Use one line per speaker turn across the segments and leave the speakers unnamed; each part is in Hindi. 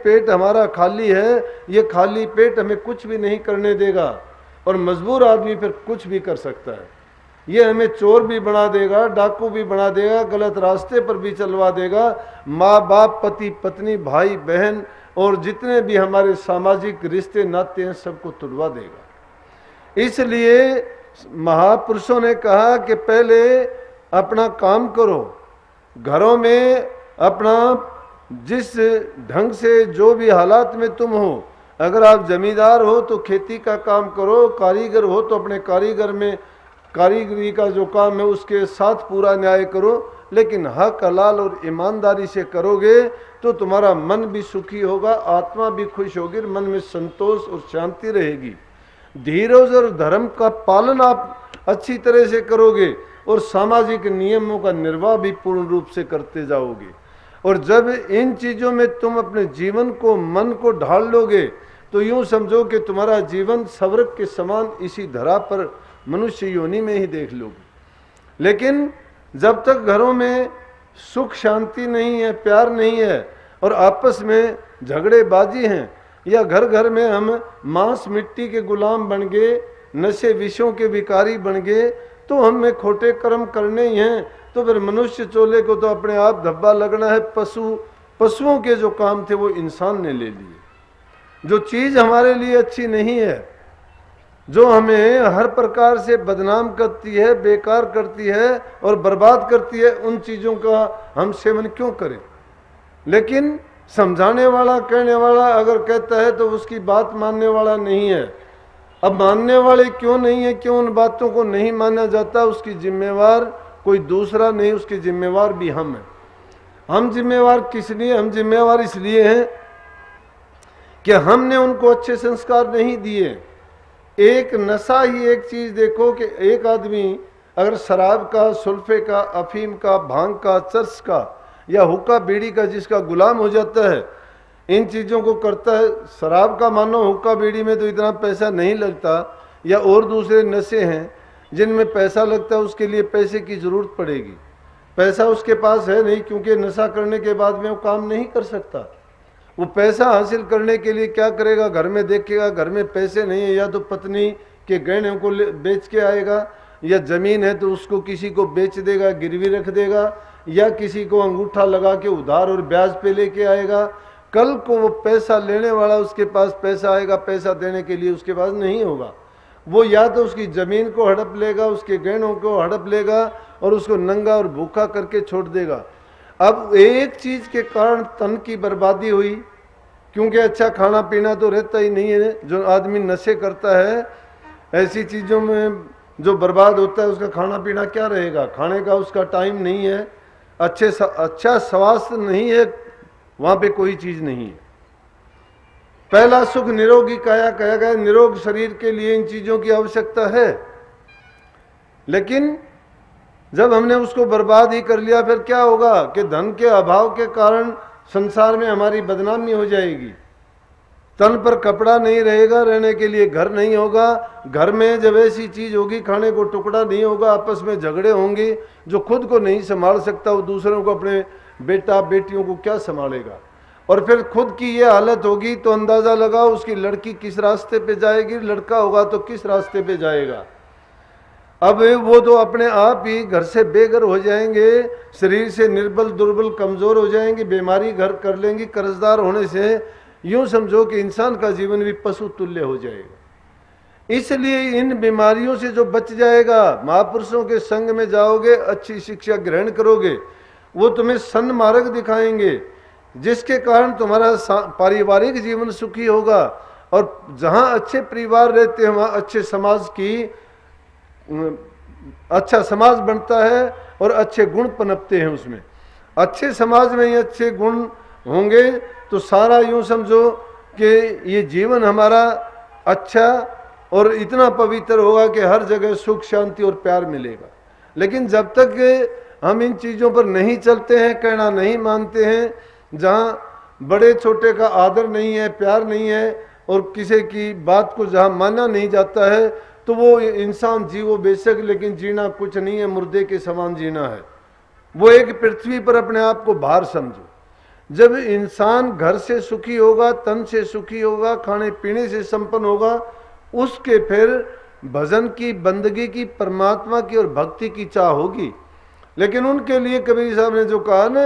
पेट हमारा खाली है, ये खाली पेट हमें कुछ भी नहीं करने देगा। और मजबूर आदमी फिर कुछ भी कर सकता है। ये हमें चोर भी बना देगा, डाकू भी बना देगा, गलत रास्ते पर भी चलवा देगा, माँ बाप, पति पत्नी, भाई बहन और जितने भी हमारे सामाजिक रिश्ते नाते हैं सबको तुड़वा देगा। इसलिए महापुरुषों ने कहा कि पहले अपना काम करो, घरों में अपना जिस ढंग से जो भी हालात में तुम हो, अगर आप जमींदार हो तो खेती का काम करो, कारीगर हो तो अपने कारीगर में कारीगरी का जो काम है उसके साथ पूरा न्याय करो, लेकिन हक हलाल और ईमानदारी से करोगे तो तुम्हारा मन भी सुखी होगा, आत्मा भी खुश होगी, मन में संतोष और शांति रहेगी। धीरज और धर्म का पालन आप अच्छी तरह से करोगे और सामाजिक नियमों का निर्वाह भी पूर्ण रूप से करते जाओगे। और जब इन चीज़ों में तुम अपने जीवन को, मन को ढाल लोगे तो यूं समझो कि तुम्हारा जीवन स्वर्ग के समान इसी धरा पर मनुष्य योनि में ही देख लोगे। लेकिन जब तक घरों में सुख शांति नहीं है, प्यार नहीं है और आपस में झगड़ेबाजी हैं, या घर घर में हम मांस मिट्टी के गुलाम बन गए, नशे विषयों के भिखारी बन गए, तो हमें खोटे कर्म करने ही हैं, तो फिर मनुष्य चोले को तो अपने आप धब्बा लगना है। पशुओं के जो काम थे वो इंसान ने ले लिए। जो चीज़ हमारे लिए अच्छी नहीं है, जो हमें हर प्रकार से बदनाम करती है, बेकार करती है और बर्बाद करती है, उन चीज़ों का हम सेवन क्यों करें। लेकिन समझाने वाला, कहने वाला अगर कहता है तो उसकी बात मानने वाला नहीं है। अब मानने वाले क्यों नहीं है, क्यों उन बातों को नहीं माना जाता, उसकी जिम्मेवार कोई दूसरा नहीं, उसके जिम्मेवार भी हम हैं। हम जिम्मेवार किस लिए? हम जिम्मेवार इसलिए हैं कि हमने उनको अच्छे संस्कार नहीं दिए। एक नशा ही एक चीज़ देखो कि एक आदमी अगर शराब का, सुल्फे का, अफीम का, भांग का, चर्स का या हुक्का बीड़ी का जिसका गुलाम हो जाता है, इन चीज़ों को करता है। शराब का मानो, हुक्का बीड़ी में तो इतना पैसा नहीं लगता, या और दूसरे नशे हैं जिनमें पैसा लगता है, उसके लिए पैसे की ज़रूरत पड़ेगी। पैसा उसके पास है नहीं, क्योंकि नशा करने के बाद में वो काम नहीं कर सकता। वो पैसा हासिल करने के लिए क्या करेगा, घर में देखेगा घर में पैसे नहीं है, या तो पत्नी के गहनों को बेच के आएगा, या ज़मीन है तो उसको किसी को बेच देगा, गिरवी रख देगा, या किसी को अंगूठा लगा के उधार और ब्याज पे लेके आएगा। कल को वो पैसा लेने वाला उसके पास पैसा आएगा, पैसा देने के लिए उसके पास नहीं होगा। वो या तो उसकी ज़मीन को हड़प लेगा, उसके गहनों को हड़प लेगा और उसको नंगा और भूखा करके छोड़ देगा। अब एक चीज़ के कारण तन की बर्बादी हुई, क्योंकि अच्छा खाना पीना तो रहता ही नहीं है। जो आदमी नशे करता है, ऐसी चीज़ों में जो बर्बाद होता है, उसका खाना पीना क्या रहेगा, खाने का उसका टाइम नहीं है, अच्छा स्वास्थ्य नहीं है, वहाँ पे कोई चीज़ नहीं है। पहला सुख निरोगी काया कहा गया, निरोग शरीर के लिए इन चीज़ों की आवश्यकता है। लेकिन जब हमने उसको बर्बाद ही कर लिया, फिर क्या होगा कि धन के अभाव के कारण संसार में हमारी बदनामी हो जाएगी। तन पर कपड़ा नहीं रहेगा, रहने के लिए घर नहीं होगा, घर में जब ऐसी चीज़ होगी, खाने को टुकड़ा नहीं होगा, आपस में झगड़े होंगे। जो खुद को नहीं संभाल सकता वो दूसरों को, अपने बेटा बेटियों को क्या संभालेगा। और फिर खुद की ये हालत होगी तो अंदाज़ा लगाओ उसकी लड़की किस रास्ते पे जाएगी, लड़का होगा तो किस रास्ते पे जाएगा। अब वो तो अपने आप ही घर से बेघर हो जाएंगे, शरीर से निर्बल दुर्बल कमज़ोर हो जाएंगे, बीमारी घर कर लेंगी कर्जदार होने से। यूँ समझो कि इंसान का जीवन भी पशु तुल्य हो जाएगा। इसलिए इन बीमारियों से जो बच जाएगा, महापुरुषों के संग में जाओगे, अच्छी शिक्षा ग्रहण करोगे, वो तुम्हें सन्मार्ग दिखाएंगे, जिसके कारण तुम्हारा पारिवारिक जीवन सुखी होगा। और जहाँ अच्छे परिवार रहते हैं वहाँ अच्छे समाज की अच्छा समाज बनता है और अच्छे गुण पनपते हैं उसमें। अच्छे समाज में ही अच्छे गुण होंगे तो सारा यूँ समझो कि ये जीवन हमारा अच्छा और इतना पवित्र होगा कि हर जगह सुख शांति और प्यार मिलेगा। लेकिन जब तक हम इन चीज़ों पर नहीं चलते हैं, कहना नहीं मानते हैं, जहाँ बड़े छोटे का आदर नहीं है, प्यार नहीं है, और किसी की बात को जहाँ माना नहीं जाता है, तो वो इंसान जीवो बेशक, लेकिन जीना कुछ नहीं है, मुर्दे के समान जीना है। वो एक पृथ्वी पर अपने आप को भार समझो। जब इंसान घर से सुखी होगा, तन से सुखी होगा, खाने पीने से संपन्न होगा, उसके फिर भजन की, बंदगी की, परमात्मा की और भक्ति की चाह होगी। लेकिन उनके लिए कबीर साहब ने जो कहा ना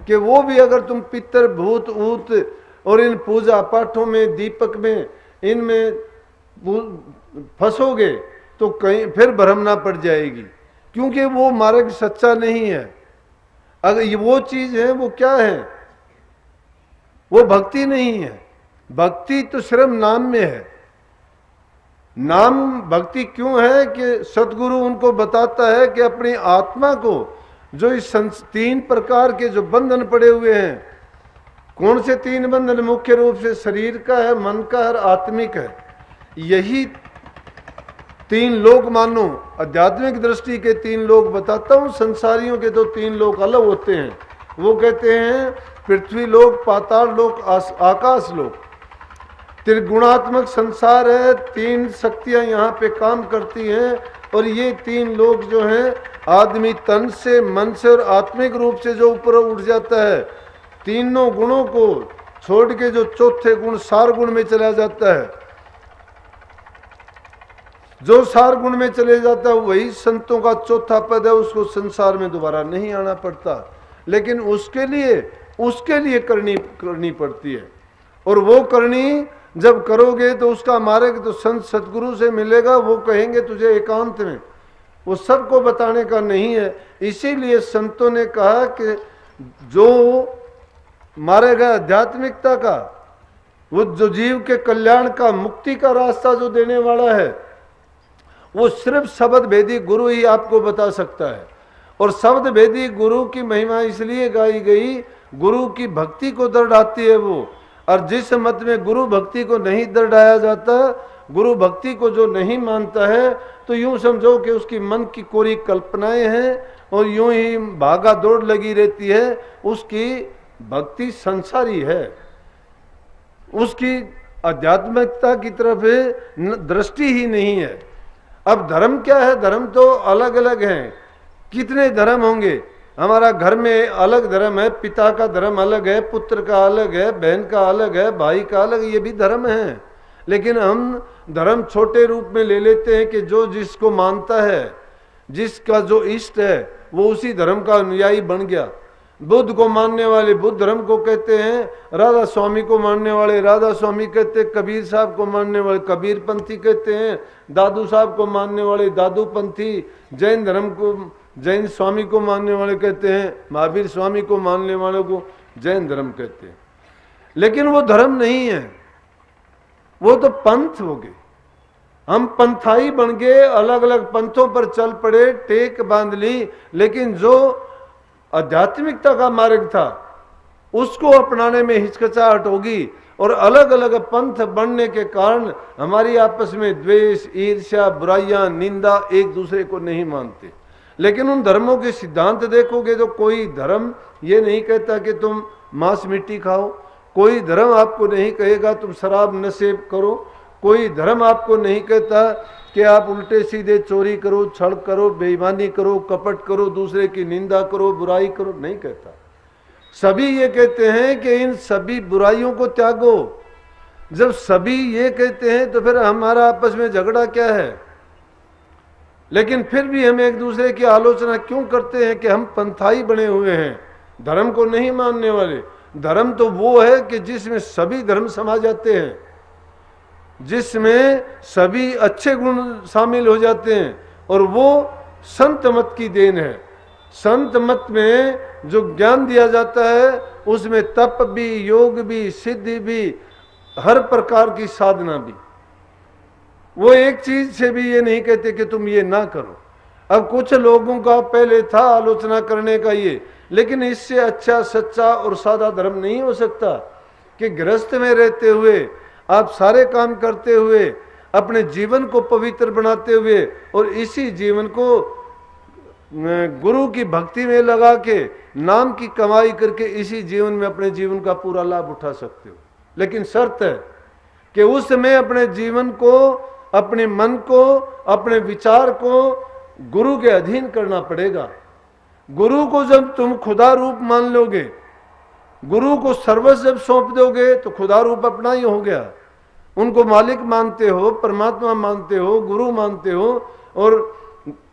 कि वो भी अगर तुम पितर भूत ऊत और इन पूजा पाठों में, दीपक में, इनमें फंसोगे तो कहीं फिर भ्रम ना पड़ जाएगी, क्योंकि वो मार्ग सच्चा नहीं है। अगर ये वो चीज है, वो क्या है? वो भक्ति नहीं है। भक्ति तो सिर्फ नाम में है। नाम भक्ति क्यों है कि सतगुरु उनको बताता है कि अपनी आत्मा को जो इस 3 प्रकार के जो बंधन पड़े हुए हैं, कौन से 3 बंधन? मुख्य रूप से शरीर का है, मन का है और आत्मिक है। यही 3 लोक मानो, आध्यात्मिक दृष्टि के 3 लोक बताता हूं। संसारियों के तो 3 लोक अलग होते हैं। वो कहते हैं पृथ्वी लोक, पाताल लोक, आकाश लोक। त्रिगुणात्मक संसार है, 3 शक्तियां यहाँ पे काम करती हैं और ये 3 लोक जो हैं, आदमी तन से, मन से और आत्मिक रूप से जो ऊपर उठ जाता है, तीनों गुणों को छोड़ के जो चौथे गुण सार गुण में चला जाता है, जो सार गुण में चले जाता है वही संतों का चौथा पद है। उसको संसार में दोबारा नहीं आना पड़ता, लेकिन उसके लिए करनी पड़ती है। और वो करनी जब करोगे तो उसका मार्ग तो संत सतगुरु से मिलेगा। वो कहेंगे तुझे एकांत में, वो सबको बताने का नहीं है। इसीलिए संतों ने कहा कि जो मार्ग है आध्यात्मिकता का, वो जो जीव के कल्याण का, मुक्ति का रास्ता जो देने वाला है, वो सिर्फ शब्द भेदी गुरु ही आपको बता सकता है। और शब्द भेदी गुरु की महिमा इसलिए गाई गई, गुरु की भक्ति को दर्शाती है वो। और जिस मत में गुरु भक्ति को नहीं दर्शाया जाता, गुरु भक्ति को जो नहीं मानता है, तो यूं समझो कि उसकी मन की कोरी कल्पनाएं हैं और यूं ही भागा दौड़ लगी रहती है। उसकी भक्ति संसारी है, उसकी आध्यात्मिकता की तरफ दृष्टि ही नहीं है। अब धर्म क्या है? धर्म तो अलग अलग हैं। कितने धर्म होंगे? हमारा घर में अलग धर्म है, पिता का धर्म अलग है, पुत्र का अलग है, बहन का अलग है, भाई का अलग, ये भी धर्म है। लेकिन हम धर्म छोटे रूप में ले लेते हैं कि जो जिसको मानता है, जिसका जो इष्ट है, वो उसी धर्म का अनुयायी बन गया। बुद्ध को मानने वाले बुद्ध धर्म को कहते हैं, राधा स्वामी को मानने वाले राधा स्वामी कहते हैं, कबीर साहब को मानने वाले कबीर पंथी कहते हैं, दादू साहब को मानने वाले दादू पंथी, जैन धर्म को जैन स्वामी को मानने वाले कहते हैं, महावीर स्वामी को मानने वालों को जैन धर्म कहते हैं। लेकिन वो धर्म नहीं है, वो तो पंथ हो गए। हम पंथाई बन गए, अलग अलग पंथों पर चल पड़े, टेक बांध ली। लेकिन जो आध्यात्मिकता का मार्ग था उसको अपनाने में हिचकिचाहट होगी। और अलग अलग पंथ बनने के कारण हमारी आपस में द्वेष, ईर्ष्या, बुराइयां, निंदा, एक दूसरे को नहीं मानते। लेकिन उन धर्मों के सिद्धांत देखोगे तो कोई धर्म ये नहीं कहता कि तुम मांस मिट्टी खाओ, कोई धर्म आपको नहीं कहेगा तुम शराब नशे करो, कोई धर्म आपको नहीं कहता कि आप उल्टे सीधे चोरी करो, छल करो, बेईमानी करो, कपट करो, दूसरे की निंदा करो, बुराई करो, नहीं कहता। सभी ये कहते हैं कि इन सभी बुराइयों को त्यागो। जब सभी ये कहते हैं तो फिर हमारा आपस में झगड़ा क्या है? लेकिन फिर भी हम एक दूसरे की आलोचना क्यों करते हैं कि हम पंथाई बने हुए हैं, धर्म को नहीं मानने वाले। धर्म तो वो है कि जिसमें सभी धर्म समा जाते हैं, जिसमें सभी अच्छे गुण शामिल हो जाते हैं, और वो संत मत की देन है। संत मत में जो ज्ञान दिया जाता है उसमें तप भी, योग भी, सिद्धि भी, हर प्रकार की साधना भी। वो एक चीज से भी ये नहीं कहते कि तुम ये ना करो। अब कुछ लोगों का पहले था आलोचना करने का ये, लेकिन इससे अच्छा, सच्चा और सादा धर्म नहीं हो सकता कि गृहस्थ में रहते हुए, आप सारे काम करते हुए, अपने जीवन को पवित्र बनाते हुए और इसी जीवन को गुरु की भक्ति में लगा के नाम की कमाई करके इसी जीवन में अपने जीवन का पूरा लाभ उठा सकते हो। लेकिन शर्त है कि उसमें अपने जीवन को, अपने मन को, अपने विचार को गुरु के अधीन करना पड़ेगा। गुरु को जब तुम खुदा रूप मान लोगे गुरु को सर्वस्व जब सौंप दोगे तो खुदा रूप अपना ही हो गया। उनको मालिक मानते हो, परमात्मा मानते हो, गुरु मानते हो, और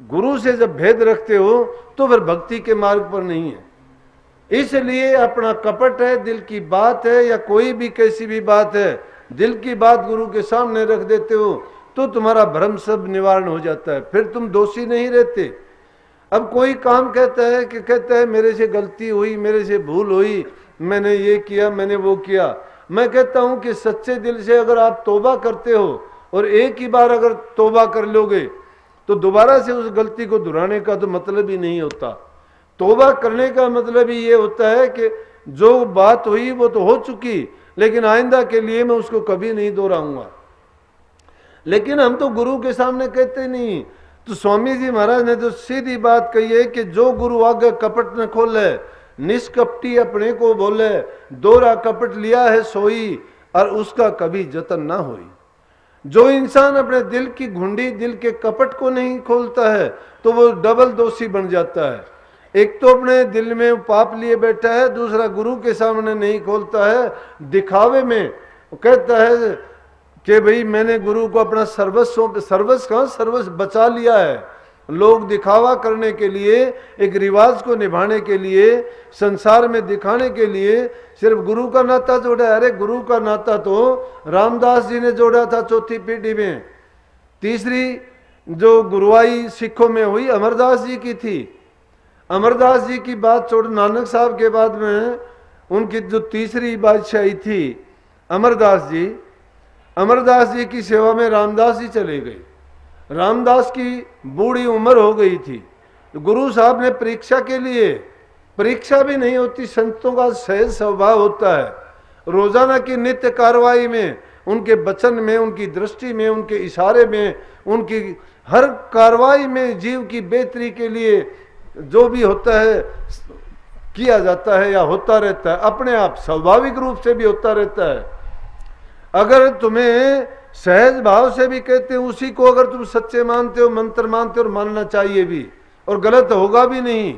गुरु से जब भेद रखते हो तो फिर भक्ति के मार्ग पर नहीं है। इसलिए अपना कपट है, दिल की बात है या कोई भी कैसी भी बात है, दिल की बात गुरु के सामने रख देते हो तो तुम्हारा भ्रम सब निवारण हो जाता है, फिर तुम दोषी नहीं रहते। अब कोई काम कहता है मेरे से गलती हुई, मेरे से भूल हुई, मैंने ये किया, मैंने वो किया। मैं कहता हूं कि सच्चे दिल से अगर आप तौबा करते हो और एक ही बार अगर तौबा कर लोगे तो दोबारा से उस गलती को दोहराने का तो मतलब ही नहीं होता। तौबा करने का मतलब ही ये होता है कि जो बात हुई वो तो हो चुकी, लेकिन आइंदा के लिए मैं उसको कभी नहीं दोहराऊंगा। लेकिन हम तो गुरु के सामने कहते नहीं। तो स्वामी जी महाराज ने तो सीधी बात कही है कि जो गुरु आगे कपट न खोले, निष्कपटी अपने को बोले, दोहरा कपट लिया है सोई, और उसका कभी जतन ना होई। जो इंसान अपने दिल की घुंडी, दिल के कपट को नहीं खोलता है तो वो डबल दोषी बन जाता है। एक तो अपने दिल में पाप लिए बैठा है, दूसरा गुरु के सामने नहीं खोलता है, दिखावे में कहता है कि भाई मैंने गुरु को अपना सर्वस्व, सर्वस्व कहाँ, सर्वस्व बचा लिया है। लोग दिखावा करने के लिए, एक रिवाज को निभाने के लिए, संसार में दिखाने के लिए सिर्फ गुरु का नाता जोड़ा है। अरे गुरु का नाता तो रामदास जी ने जोड़ा था चौथी पीढ़ी में। तीसरी जो गुरुआई सिखों में हुई अमरदास जी की थी। अमरदास जी की बात छोड़, नानक साहब के बाद में उनकी जो तीसरी बादशाही थी अमरदास जी, अमरदास जी की सेवा में रामदास जी चले गए। रामदास की बूढ़ी उम्र हो गई थी। गुरु साहब ने परीक्षा के लिए, परीक्षा भी नहीं होती, संतों का सहज स्वभाव होता है। रोजाना की नित्य कार्रवाई में, उनके वचन में, उनकी दृष्टि में, उनके इशारे में, उनकी हर कार्रवाई में जीव की बेहतरी के लिए जो भी होता है किया जाता है या होता रहता है, अपने आप स्वाभाविक रूप से भी होता रहता है। अगर तुम्हें सहज भाव से भी कहते हैं, उसी को अगर तुम सच्चे मानते हो, मंत्र मानते हो, और मानना चाहिए भी, और गलत होगा भी नहीं।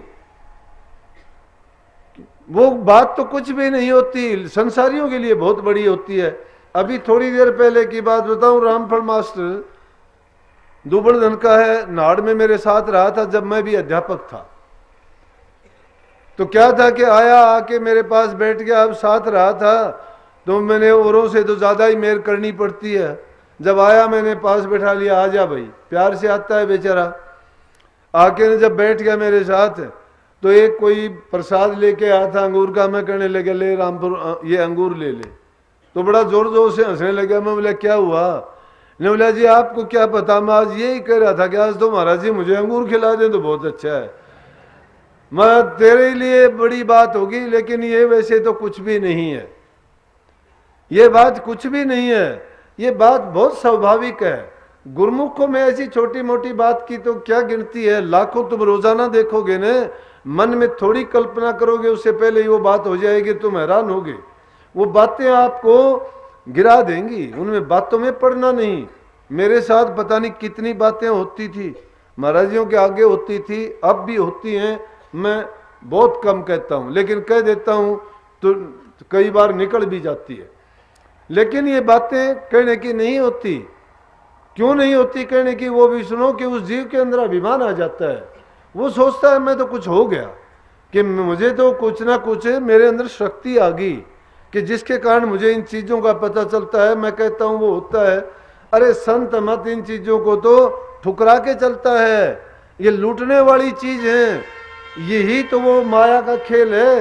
वो बात तो कुछ भी नहीं होती, संसारियों के लिए बहुत बड़ी होती है। अभी थोड़ी देर पहले की बात बताऊं, रामफल मास्टर दुबड़धन का है, नाड़ में मेरे साथ रहा था जब मैं भी अध्यापक था। तो क्या था कि आया, आके मेरे पास बैठ गया। अब साथ रहा था तो मैंने औरों से तो ज्यादा ही मेहर करनी पड़ती है। जब आया मैंने पास बैठा लिया, आ जा भाई, प्यार से आता है बेचारा। आके जब बैठ गया मेरे साथ तो एक कोई प्रसाद लेके आया था अंगूर का। मैं कहने लगा ले रामपुर ये अंगूर ले ले। तो बड़ा जोर जोर से हंसने लगा। मैं बोला क्या हुआ? ने बोला जी आपको क्या पता, मैं आज यही कह रहा था कि आज तो महाराज जी मुझे अंगूर खिला दे तो बहुत अच्छा है। मैं तेरे लिए बड़ी बात होगी, लेकिन ये वैसे तो कुछ भी नहीं है, ये बात कुछ भी नहीं है, ये बात बहुत स्वाभाविक है। गुरमुखों में ऐसी छोटी मोटी बात की तो क्या गिनती है, लाखों तुम रोजाना देखोगे न, मन में थोड़ी कल्पना करोगे उससे पहले ही वो बात हो जाएगी, तुम हैरान होगे। वो बातें आपको गिरा देंगी, उनमें बातों में पड़ना नहीं। मेरे साथ पता नहीं कितनी बातें होती थी, महाराजियों के आगे होती थी, अब भी होती हैं। मैं बहुत कम कहता हूँ, लेकिन कह देता हूँ तो कई बार निकल भी जाती है। लेकिन ये बातें कहने की नहीं होती। क्यों नहीं होती कहने की? वो भी सुनो कि उस जीव के अंदर अभिमान आ जाता है। वो सोचता है मैं तो कुछ हो गया, कि मुझे तो कुछ ना कुछ मेरे अंदर शक्ति आ गई कि जिसके कारण मुझे इन चीज़ों का पता चलता है। मैं कहता हूँ वो होता है। अरे संत मत इन चीज़ों को तो ठुकरा के चलता है, ये लूटने वाली चीज़ है, यही तो वो माया का खेल है।